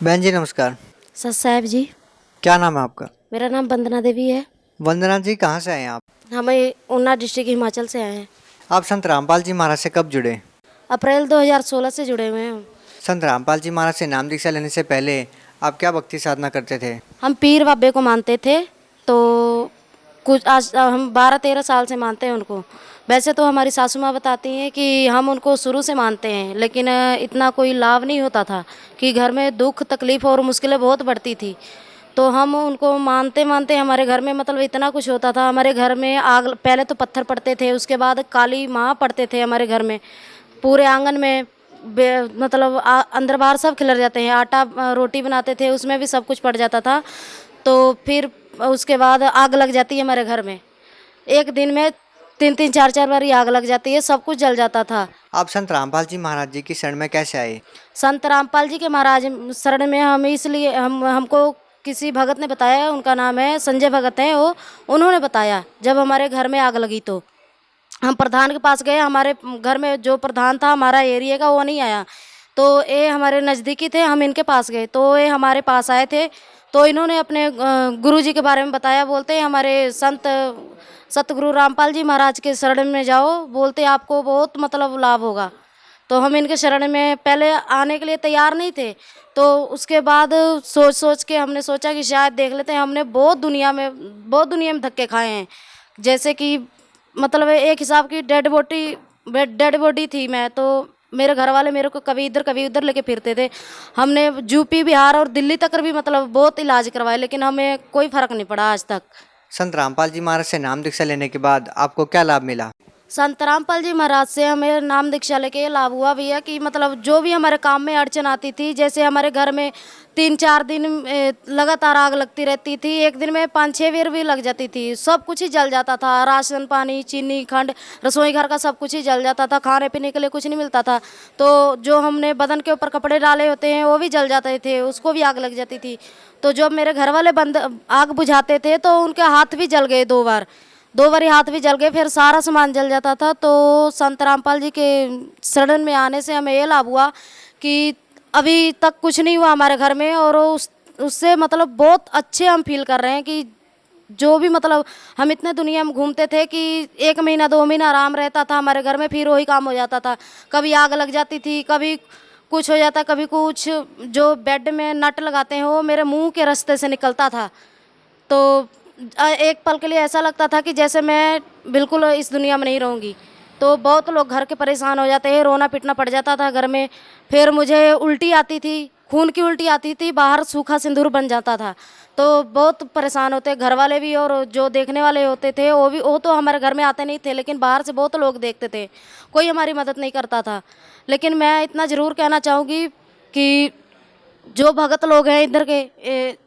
बहन जी नमस्कार। सत साहब जी। क्या नाम है आपका? मेरा नाम वंदना देवी है। वंदना जी कहाँ से आए हैं आप? हमें ऊना डिस्ट्रिक्ट हिमाचल से आए हैं। आप संत रामपाल जी महाराज से कब जुड़े? अप्रैल 2016 से जुड़े हुए हैं हम। संत रामपाल जी महाराज से नाम दीक्षा लेने से पहले आप क्या भक्ति साधना करते थे? हम पीर बाबे को मानते थे, तो कुछ आज हम 12-13 साल से मानते हैं उनको। वैसे तो हमारी सासू माँ बताती हैं कि हम उनको शुरू से मानते हैं, लेकिन इतना कोई लाभ नहीं होता था कि घर में दुख तकलीफ और मुश्किलें बहुत बढ़ती थी। तो हम उनको मानते मानते हमारे घर में मतलब इतना कुछ होता था। हमारे घर में आग, पहले तो पत्थर पड़ते थे, उसके बाद काली माँ पड़ते थे हमारे घर में। पूरे आंगन में मतलब अंदर बाहर सब खिलर जाते हैं। आटा रोटी बनाते थे, उसमें भी सब कुछ पड़ जाता था। तो फिर उसके बाद आग लग जाती है हमारे घर में। एक दिन में 3-3 4-4 बार आग लग जाती है, सब कुछ जल जाता था। आप संत रामपाल जी महाराज जी की शरण में कैसे आए? संत रामपाल जी के महाराज शरण में हम इसलिए हमको किसी भगत ने बताया, उनका नाम है संजय भगत है वो। उन्होंने बताया जब हमारे घर में आग लगी तो हम प्रधान के पास गए। हमारे घर में जो प्रधान था हमारा एरिया का, वो नहीं आया। तो ये हमारे नज़दीकी थे, हम इनके पास गए तो ये हमारे पास आए थे। तो इन्होंने अपने गुरु जी के बारे में बताया। बोलते हैं हमारे संत सतगुरु रामपाल जी महाराज के शरण में जाओ, बोलते आपको बहुत मतलब लाभ होगा। तो हम इनके शरण में पहले आने के लिए तैयार नहीं थे। तो उसके बाद सोच सोच के हमने सोचा कि शायद देख लेते हैं। हमने बहुत दुनिया में धक्के खाए हैं। जैसे कि मतलब एक हिसाब की डेड बॉडी थी मैं। तो मेरे घर वाले मेरे को कभी उधर लेके फिरते थे। हमने यूपी बिहार और दिल्ली तक भी मतलब बहुत इलाज करवाए, लेकिन हमें कोई फर्क नहीं पड़ा आज तक। संत रामपाल जी महाराज से नाम दीक्षा लेने के बाद आपको क्या लाभ मिला? संत रामपाल जी महाराज से हमें नाम दीक्षा लेके ये लाभ हुआ भैया कि मतलब जो भी हमारे काम में अड़चन आती थी, जैसे हमारे घर में 3-4 दिन लगातार आग लगती रहती थी, एक दिन में 5-6 बार भी लग जाती थी, सब कुछ ही जल जाता था। राशन पानी चीनी खंड रसोई घर का सब कुछ ही जल जाता था, खाने पीने के लिए कुछ नहीं मिलता था। तो जो हमने बदन के ऊपर कपड़े डाले होते हैं वो भी जल जाते थे, उसको भी आग लग जाती थी। तो जब मेरे घर वाले बंद आग बुझाते थे तो उनके हाथ भी जल गए 2 बार ही हाथ भी जल गए, फिर सारा सामान जल जाता था। तो संत रामपाल जी के शरण में आने से हमें ये लाभ हुआ कि अभी तक कुछ नहीं हुआ हमारे घर में। और उससे मतलब बहुत अच्छे हम फील कर रहे हैं कि जो भी मतलब हम इतने दुनिया में घूमते थे कि 1 महीना 2 महीना आराम रहता था हमारे घर में, फिर वही काम हो जाता था। कभी आग लग जाती थी, कभी कुछ हो जाता, कभी कुछ। जो बेड में नट लगाते हैं वो मेरे मुंह के रास्ते से निकलता था। तो एक पल के लिए ऐसा लगता था कि जैसे मैं बिल्कुल इस दुनिया में नहीं रहूँगी। तो बहुत लोग घर के परेशान हो जाते हैं, रोना पिटना पड़ जाता था घर में। फिर मुझे उल्टी आती थी, खून की उल्टी आती थी, बाहर सूखा सिंदूर बन जाता था। तो बहुत परेशान होते घर वाले भी, और जो देखने वाले होते थे वो तो हमारे घर में आते नहीं थे, लेकिन बाहर से बहुत लोग देखते थे। कोई हमारी मदद नहीं करता था। लेकिन मैं इतना ज़रूर कहना चाहूँगी कि जो भगत लोग हैं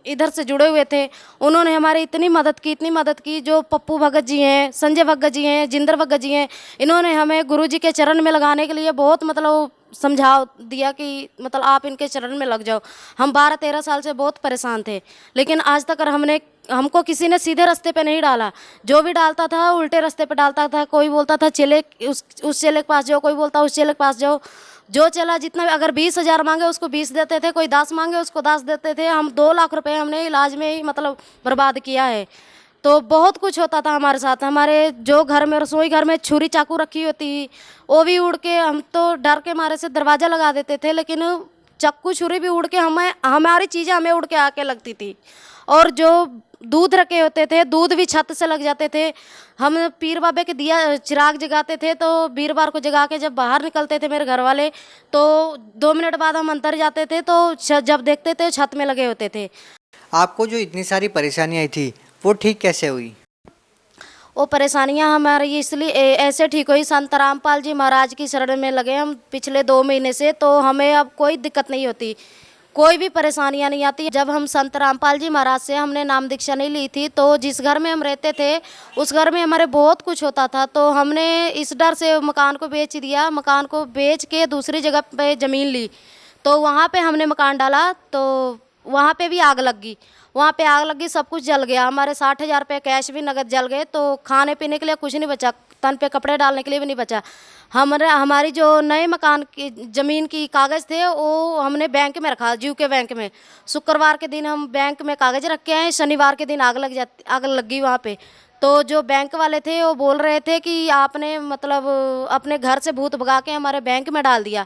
इधर से जुड़े हुए थे, उन्होंने हमारी इतनी मदद की। जो पप्पू भगत जी हैं, संजय भगत जी हैं, जिंदर भगत जी हैं, इन्होंने हमें गुरु जी के चरण में लगाने के लिए बहुत मतलब समझाव दिया कि मतलब आप इनके चरण में लग जाओ। हम 12-13 साल से बहुत परेशान थे, लेकिन आज तक हमको किसी ने सीधे रास्ते पे नहीं डाला। जो भी डालता था उल्टे रास्ते पे डालता था। कोई बोलता था चेले उस चेले के पास जाओ, कोई बोलता उस चेले के पास जाओ। जो चला जितना भी, अगर 20,000 मांगे उसको 20 देते थे, कोई 10 मांगे उसको 10 देते थे। हम 2 लाख रुपए हमने इलाज में ही मतलब बर्बाद किया है। तो बहुत कुछ होता था हमारे साथ। हमारे जो घर में रसोई घर में छुरी चाकू रखी होती, वो भी उड़ के, हम तो डर के मारे से दरवाज़ा लगा देते थे, लेकिन चाकू छुरी भी उड़ के हमारी चीज़ें हमें उड़ के आके लगती थी। और जो दूध रखे होते थे, दूध भी छत से लग जाते थे। हम पीर बाबे के दिया चिराग जगाते थे, तो वीरवार को जगा के जब बाहर निकलते थे मेरे घर वाले, तो 2 मिनट बाद हम अंदर जाते थे तो जब देखते थे छत में लगे होते थे। आपको जो इतनी सारी परेशानियाँ आई थी वो ठीक कैसे हुई? वो परेशानियां हमारी इसलिए ऐसे ठीक हुई, संत रामपाल जी महाराज की शरण में लगे हम पिछले 2 महीने से। तो हमें अब कोई दिक्कत नहीं होती, कोई भी परेशानियां नहीं आती। जब हम संत रामपाल जी महाराज से हमने नाम दीक्षा नहीं ली थी, तो जिस घर में हम रहते थे उस घर में हमारे बहुत कुछ होता था। तो हमने इस डर से मकान को बेच दिया। मकान को बेच के दूसरी जगह पे ज़मीन ली, तो वहाँ पे हमने मकान डाला। तो वहाँ पे भी आग लग गई। वहाँ पे आग लगी, सब कुछ जल गया। हमारे 60,000 रुपये कैश भी नगद जल गए। तो खाने पीने के लिए कुछ नहीं बचा। तन पे कपड़े डालने के लिए भी नहीं बचा। हमारी जो नए मकान की ज़मीन की कागज़ थे वो हमने बैंक में रखा, जीव के बैंक में। शुक्रवार के दिन हम बैंक में कागज़ रख के आए, शनिवार के दिन आग लग गई वहाँ पे। तो जो बैंक वाले थे वो बोल रहे थे कि आपने मतलब अपने घर से भूत भगा के हमारे बैंक में डाल दिया।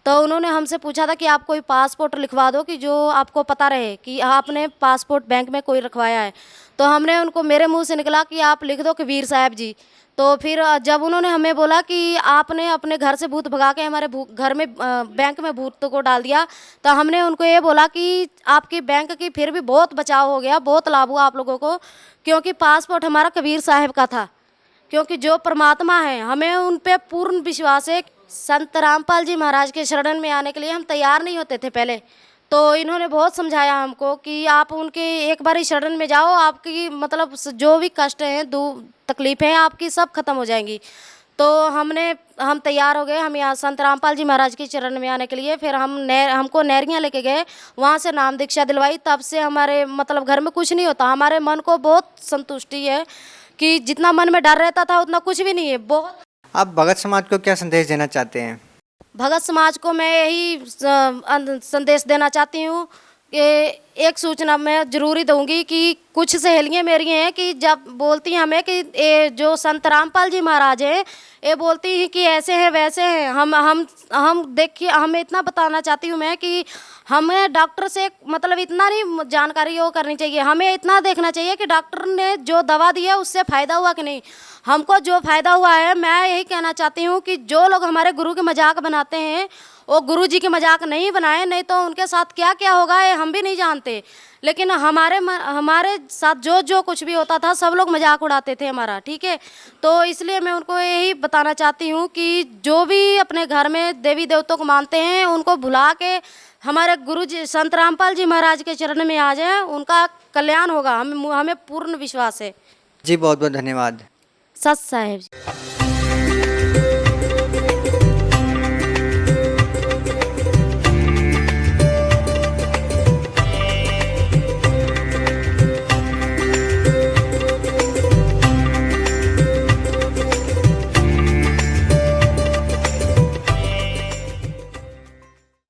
तो उन्होंने हमसे पूछा था कि आप कोई पासपोर्ट लिखवा दो कि जो आपको पता रहे कि आपने पासपोर्ट बैंक में कोई रखवाया है। तो हमने उनको, मेरे मुंह से निकला कि आप लिख दो कबीर साहब जी। तो फिर जब उन्होंने हमें बोला कि आपने अपने घर से भूत भगा के हमारे घर में बैंक में भूत को डाल दिया, तो हमने उनको ये बोला कि आपकी बैंक की फिर भी बहुत बचाव हो गया, बहुत लाभ हुआ आप लोगों को, क्योंकि पासपोर्ट हमारा कबीर साहब का था। क्योंकि जो परमात्मा है हमें उन पे पूर्ण विश्वास है। संत रामपाल जी महाराज के शरण में आने के लिए हम तैयार नहीं होते थे पहले। तो इन्होंने बहुत समझाया हमको कि आप उनके एक बार ही शरण में जाओ, आपकी मतलब जो भी कष्ट हैं, तकलीफ़ें आपकी सब खत्म हो जाएंगी। तो हम तैयार हो गए, हम यहाँ संत रामपाल जी महाराज के चरण में आने के लिए। फिर हमको नहरियाँ लेके गए, वहाँ से नाम दीक्षा दिलवाई। तब से हमारे मतलब घर में कुछ नहीं होता, हमारे मन को बहुत संतुष्टि है कि जितना मन में डर रहता था उतना कुछ भी नहीं है। बहुत। आप भगत समाज को क्या संदेश देना चाहते हैं? भगत समाज को मैं यही संदेश देना चाहती हूँ कि एक सूचना मैं ज़रूरी दूंगी कि कुछ सहेलियाँ मेरी हैं कि जब बोलती हैं हमें कि ये जो संत रामपाल जी महाराज हैं, ये बोलती हैं कि ऐसे हैं वैसे हैं। हम देखिए, हमें इतना बताना चाहती हूँ मैं कि हमें डॉक्टर से मतलब इतना नहीं जानकारी वो करनी चाहिए, हमें इतना देखना चाहिए कि डॉक्टर ने जो दवा दी है उससे फ़ायदा हुआ कि नहीं। हमको जो फ़ायदा हुआ है, मैं यही कहना चाहती हूँ कि जो लोग हमारे गुरु के मजाक बनाते हैं वो गुरु जी के मजाक नहीं बनाए, नहीं तो उनके साथ क्या क्या होगा ये हम भी नहीं जानते। लेकिन हमारे साथ जो कुछ भी होता था सब लोग मजाक उड़ाते थे हमारा, ठीक है। तो इसलिए मैं उनको यही बताना चाहती हूँ कि जो भी अपने घर में देवी देवताओं को मानते हैं उनको भुला के हमारे गुरु जी संत रामपाल जी महाराज के चरण में आ जाएं, उनका कल्याण होगा, हमें पूर्ण विश्वास है। जी बहुत बहुत धन्यवाद। सत साहेब जी।